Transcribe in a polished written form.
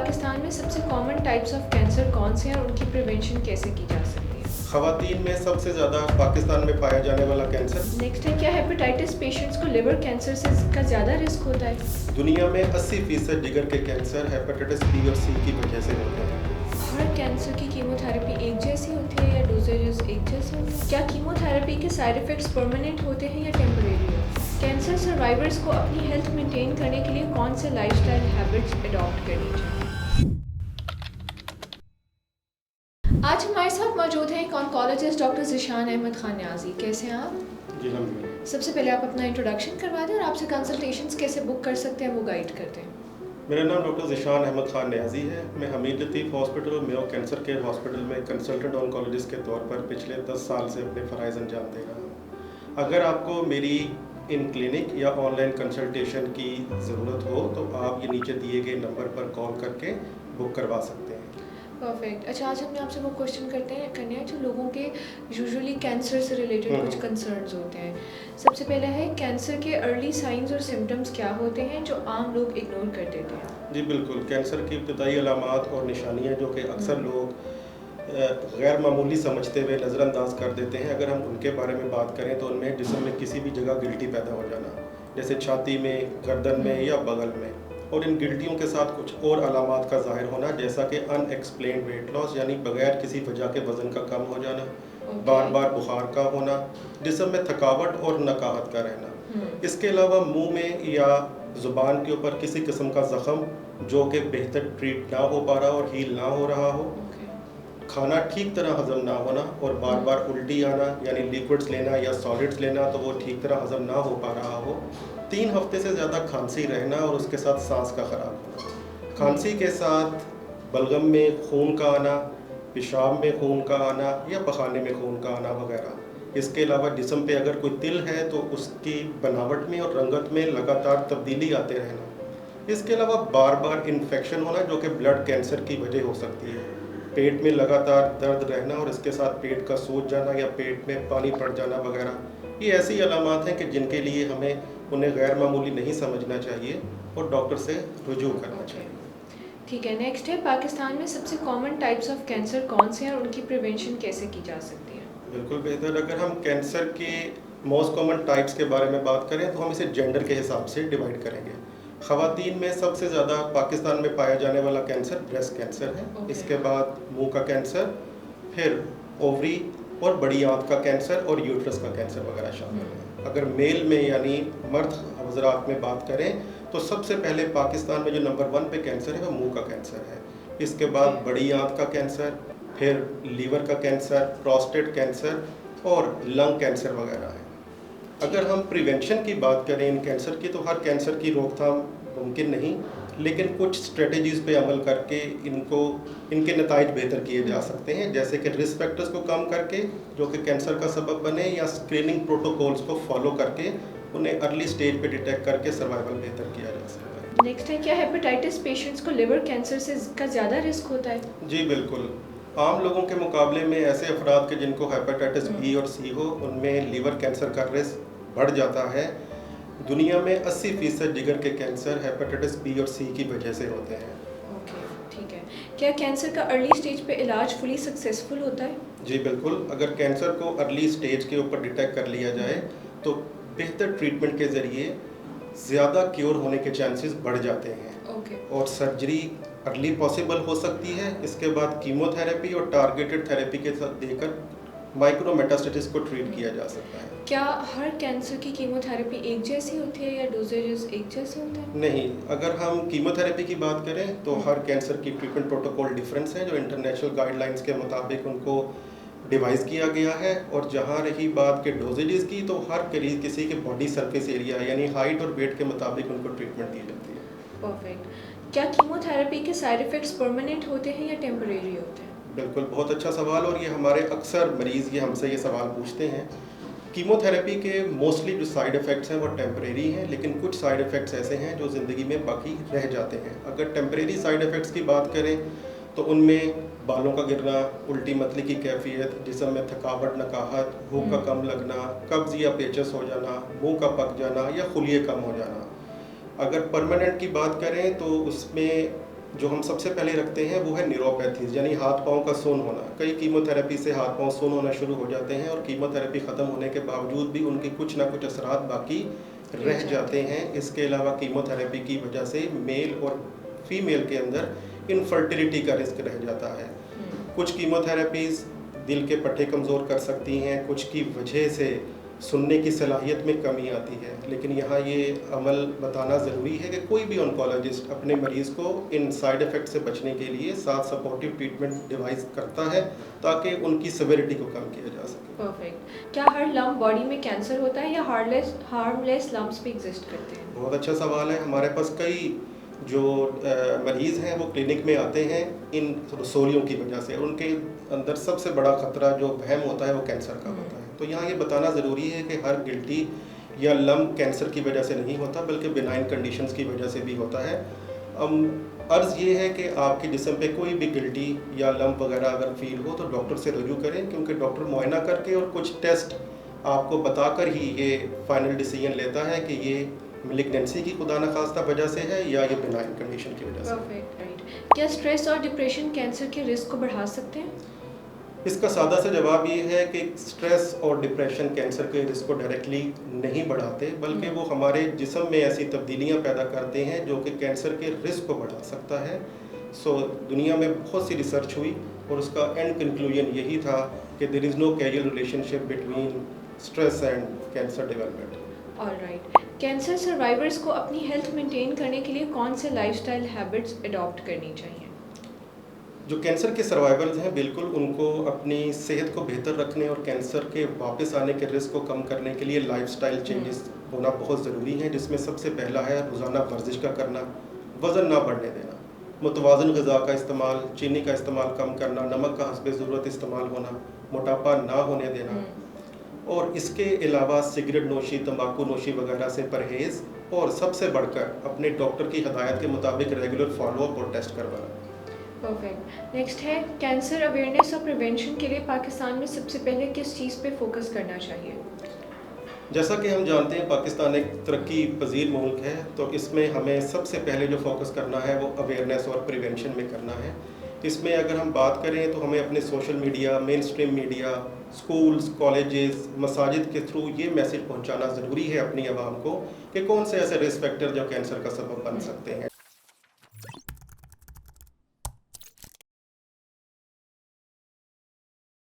पाकिस्तान में सबसे common types of cancer कौन से हैं और उनकी प्रिवेंशन कैसे की जा सकती है? ख़वातीन में सबसे ज़्यादा पाकिस्तान में पाया जाने वाला कैंसर। नेक्स्ट है, क्या हेपेटाइटिस पेशेंट्स को लिवर कैंसर से का ज़्यादा रिस्क होता है? दुनिया में 80% जिगर के कैंसर हेपेटाइटिस बी और सी की वजह से होते हैं। हर कैंसर की कीमोथेरेपी एक जैसी होती है या डोजेजेस एक जैसे होते हैं? क्या कीमोथेरेपी के साइड इफ़ेक्ट्स परमानेंट होते हैं या टेम्परेरी होते हैं? कैंसर सर्वाइवर्स को अपनी हेल्थ मेंटेन करने के लिए कौन से लाइफस्टाइल हैबिट्स अडॉप्ट करनी चाहिए? आज हमारे साथ मौजूद हैं एक ऑन्कोलॉजिस्ट डॉक्टर ज़िशान अहमद खान न्याजी। कैसे हैं आप? जी अलहम्दुलिल्लाह। सबसे पहले आप अपना इंट्रोडक्शन करवा दें और आपसे कंसल्टेशंस कैसे बुक कर सकते हैं वो गाइड करते हैं। मेरा नाम डॉक्टर ज़िशान अहमद खान न्याजी है। मैं Hameed Latif hospital Mayo cancer care hospital में कंसल्टेंट ऑन्कोलॉजिस्ट के तौर पर पिछले 10 साल से अपने फ़राइज़ अंजाम दे रहा हूँ। अगर आपको मेरी इन क्लिनिक या ऑनलाइन कंसल्टेशन की ज़रूरत हो तो आप ये नीचे दिए गए नंबर पर कॉल करके बुक करवा सकते हैं। परफेक्ट। अच्छा, आज हमने आपसे वो क्वेश्चन करने हैं जो लोगों के यूजुअली कैंसर से रिलेटेड कुछ कंसर्न्स होते हैं। सबसे पहले है, कैंसर के अर्ली साइंस और सिम्टम्स क्या होते हैं जो आम लोग इग्नोर कर देते हैं? जी बिल्कुल, कैंसर की इब्तदाई अलामात और निशानियाँ जो कि अक्सर लोग गैर मामूली समझते हुए नज़रअंदाज कर देते हैं, अगर हम उनके बारे में बात करें तो उनमें जिस्म में किसी भी जगह गिल्टी पैदा हो जाना, जैसे छाती में, गर्दन में या बगल में, और इन गिल्टियों के साथ कुछ और अलामात का ज़ाहिर होना, जैसा कि अनएक्सप्लेन्ड वेट लॉस यानी बगैर किसी वजह के वज़न का कम हो जाना, बार बार बुखार का होना, जिस्म में थकावट और नकाहत का रहना। इसके अलावा मुंह में या ज़ुबान के ऊपर किसी किस्म का ज़ख़म जो कि बेहतर ट्रीट ना हो पा रहा और हील ना हो रहा हो, खाना ठीक तरह हज़म ना होना और बार बार उल्टी आना यानी लिक्विड्स लेना या सॉलिड्स लेना तो वो ठीक तरह हज़म ना हो पा रहा हो, 3 हफ्ते से ज़्यादा खांसी रहना और उसके साथ सांस का ख़राब होना, खांसी के साथ बलगम में खून का आना, पेशाब में खून का आना या पखाने में खून का आना वगैरह। इसके अलावा जिस्म पे अगर कोई तिल है तो उसकी बनावट में और रंगत में लगातार तब्दीली आते रहना। इसके अलावा बार बार इन्फेक्शन होना जो कि ब्लड कैंसर की वजह हो सकती है, पेट में लगातार दर्द रहना और इसके साथ पेट का सूज जाना या पेट में पानी पड़ जाना वगैरह। ये ऐसी अलामात हैं कि जिनके लिए हमें उन्हें गैर मामूली नहीं समझना चाहिए और डॉक्टर से रुजू करना चाहिए। ठीक है, नेक्स्ट है, पाकिस्तान में सबसे कॉमन टाइप्स ऑफ कैंसर कौन से हैं और उनकी प्रिवेंशन कैसे की जा सकती है? बिल्कुल बेहतर। अगर हम कैंसर के मोस्ट कॉमन टाइप्स के बारे में बात करें तो हम इसे जेंडर के हिसाब से डिवाइड करेंगे। ख़वातीन में सबसे ज़्यादा पाकिस्तान में पाया जाने वाला कैंसर ब्रेस्ट कैंसर है। इसके बाद मुंह का कैंसर, फिर ओवरी और बड़ी आंत का कैंसर और यूट्रस का कैंसर वगैरह शामिल है। अगर मेल में यानी मर्द हज़रात में बात करें तो सबसे पहले पाकिस्तान में जो नंबर 1 पे कैंसर है वो मुंह का कैंसर है। इसके बाद बड़ी आंत का कैंसर, फिर लीवर का कैंसर, प्रोस्टेट कैंसर और लंग कैंसर वगैरह है। अगर हम प्रिवेंशन की बात करें इन कैंसर की, तो हर कैंसर की रोकथाम मुमकिन नहीं, लेकिन कुछ स्ट्रेटजीज़ पे अमल करके इनके नताइज बेहतर किए जा सकते हैं, जैसे कि रिस्क फैक्टर्स को कम करके जो कि कैंसर का सबब बने, या स्क्रीनिंग प्रोटोकॉल्स को फॉलो करके उन्हें अर्ली स्टेज पे डिटेक्ट करके सर्वाइवल बेहतर किया जा सकता है। नेक्स्ट है, क्या हेपेटाइटिस पेशेंट्स को लिवर कैंसर से का ज़्यादा रिस्क होता है? जी बिल्कुल। आम लोगों के मुकाबले में ऐसे अफराद के जिनको हेपेटाइटिस बी और सी हो, उनमें लीवर कैंसर का रिस्क बढ़ जाता है। दुनिया में 80% जिगर के कैंसर हेपेटाइटिस बी और सी की वजह से होते हैं। ओके, ठीक है। क्या कैंसर का अर्ली स्टेज पे इलाज फुली सक्सेसफुल होता है? जी बिल्कुल। अगर कैंसर को अर्ली स्टेज के ऊपर डिटेक्ट कर लिया जाए तो बेहतर ट्रीटमेंट के ज़रिए ज़्यादा क्योर होने के चांसेस बढ़ जाते हैं। ओके। और सर्जरी अर्ली पॉसिबल हो सकती है। इसके बाद कीमोथेरेपी और टारगेटेड थेरेपी के साथ देकर माइक्रोमेटास्टेसिस को ट्रीट किया जा सकता है। क्या हर कैंसर की कीमोथेरेपी एक जैसी होती है या डोजेजेस एक जैसे होते हैं? नहीं, अगर हम कीमोथेरेपी की बात करें तो हर कैंसर की ट्रीटमेंट प्रोटोकॉल डिफरेंस है, जो इंटरनेशनल गाइडलाइंस के मुताबिक उनको डिवाइस किया गया है। और जहाँ रही बात के डोजेजेस की, तो हर किसी के बॉडी सरफेस एरिया यानी हाइट और वेट के मुताबिक उनको ट्रीटमेंट दी जाती है। परफेक्ट। क्या कीमोथेरेपी के साइड इफ़ेक्ट्स परमानेंट होते हैं या टेम्परेरी होते हैं? बिल्कुल, बहुत अच्छा सवाल। और ये हमारे अक्सर मरीज़ ये हमसे ये सवाल पूछते हैं। कीमोथेरेपी के मोस्टली जो साइड इफ़ेक्ट्स हैं वो टेम्परेरी हैं, लेकिन कुछ साइड इफ़ेक्ट्स ऐसे हैं जो ज़िंदगी में बाकी रह जाते हैं। अगर टेम्परेरी साइड इफ़ेक्ट्स की बात करें तो उनमें बालों का गिरना, उल्टी मतली की कैफियत, जिस्म में थकावट, नकाहत, भूख का कम लगना, कब्ज़ या पेचस हो जाना, मुंह का पक जाना या खुलिये कम हो जाना। अगर परमानेंट की बात करें तो उसमें जो हम सबसे पहले रखते हैं वो है न्यूरोपैथीज, यानी हाथ पाँव का सुन्न होना। कई कीमोथेरेपी से हाथ पाँव सुन्न होना शुरू हो जाते हैं और कीमोथेरेपी ख़त्म होने के बावजूद भी उनके कुछ ना कुछ असरात बाकी रह जाते हैं। इसके अलावा कीमोथेरेपी की वजह से मेल और फीमेल के अंदर इनफर्टिलिटी का रिस्क रह जाता है। कुछ कीमोथेरेपीज़ दिल के पट्टे कमज़ोर कर सकती हैं, कुछ की वजह से सुनने की सलाहियत में कमी आती है। लेकिन यहाँ ये अमल बताना ज़रूरी है कि कोई भी ऑन्कोलॉजिस्ट अपने मरीज़ को इन साइड इफ़ेक्ट से बचने के लिए साथ सपोर्टिव ट्रीटमेंट डिवाइस करता है ताकि उनकी सिविरिटी को कम किया जा सके। परफेक्ट। क्या हर लम्प बॉडी में कैंसर होता है या हार्मलेस लम्प्स भी एग्जिस्ट करते हैं? बहुत अच्छा सवाल है। हमारे पास कई जो मरीज़ हैं वो क्लिनिक में आते हैं इन रसोलियों की वजह से। उनके अंदर सबसे बड़ा ख़तरा जो वहम होता है वो कैंसर का होता है। तो यहाँ ये बताना ज़रूरी है कि हर गिल्टी या लम्प कैंसर की वजह से नहीं होता, बल्कि बिनाइन कंडीशंस की वजह से भी होता है। अर्ज़ ये है कि आपके जिस्म पे कोई भी गिल्टी या लम्प वगैरह अगर फील हो तो डॉक्टर से रजू करें, क्योंकि डॉक्टर मुआयना करके और कुछ टेस्ट आपको बताकर ही ये फाइनल डिसीजन लेता है कि ये मिलिग्नेंसी की खुदा न खास्ता वजह से है या ये बिनाइन कंडीशन की वजह से। Perfect, right. क्या स्ट्रेस और डिप्रेशन कैंसर के रिस्क को बढ़ा सकते हैं? इसका सादा सा जवाब ये है कि स्ट्रेस और डिप्रेशन कैंसर के रिस्क को डायरेक्टली नहीं बढ़ाते, बल्कि वो हमारे जिस्म में ऐसी तब्दीलियां पैदा करते हैं जो कि कैंसर के रिस्क को बढ़ा सकता है। दुनिया में बहुत सी रिसर्च हुई और उसका एंड कंक्लूजन यही था कि there is no casual relationship between stress and cancer development. All right. Cancer survivors को अपनी हेल्थ मेंटेन करने के लिए कौन से लाइफस्टाइल हैबिट्स अडॉप्ट करनी चाहिए? जो कैंसर के सर्वाइवर्स हैं, बिल्कुल उनको अपनी सेहत को बेहतर रखने और कैंसर के वापस आने के रिस्क को कम करने के लिए लाइफस्टाइल चेंजेस होना बहुत ज़रूरी है, जिसमें सबसे पहला है रोज़ाना वर्जिश का करना, वज़न ना बढ़ने देना, मुतवाज़न ग़िज़ा का इस्तेमाल, चीनी का इस्तेमाल कम करना, नमक का हस्बे ज़रूरत इस्तेमाल होना, मोटापा ना होने देना, और इसके अलावा सिगरेट नोशी, तंबाकू नोशी वगैरह से परहेज़, और सबसे बढ़कर अपने डॉक्टर की हदायत के मुताबिक रेगुलर फॉलोअप और टेस्ट करवाना। परफेक्ट। नेक्स्ट है, कैंसर अवेयरनेस और प्रिवेंशन के लिए पाकिस्तान में सबसे पहले किस चीज़ पे फोकस करना चाहिए? जैसा कि हम जानते हैं पाकिस्तान एक तरक्की पजीर मुल्क है, तो इसमें हमें सबसे पहले जो फोकस करना है वो अवेयरनेस और प्रिवेंशन में करना है। इसमें अगर हम बात करें तो हमें अपने social media, mainstream media, schools, colleges, मसाजिद के थ्रू ये मैसेज पहुंचाना ज़रूरी है अपनी आवाम को कि कौन से ऐसे रिस्क फैक्टर जो कैंसर का सबब बन सकते हैं।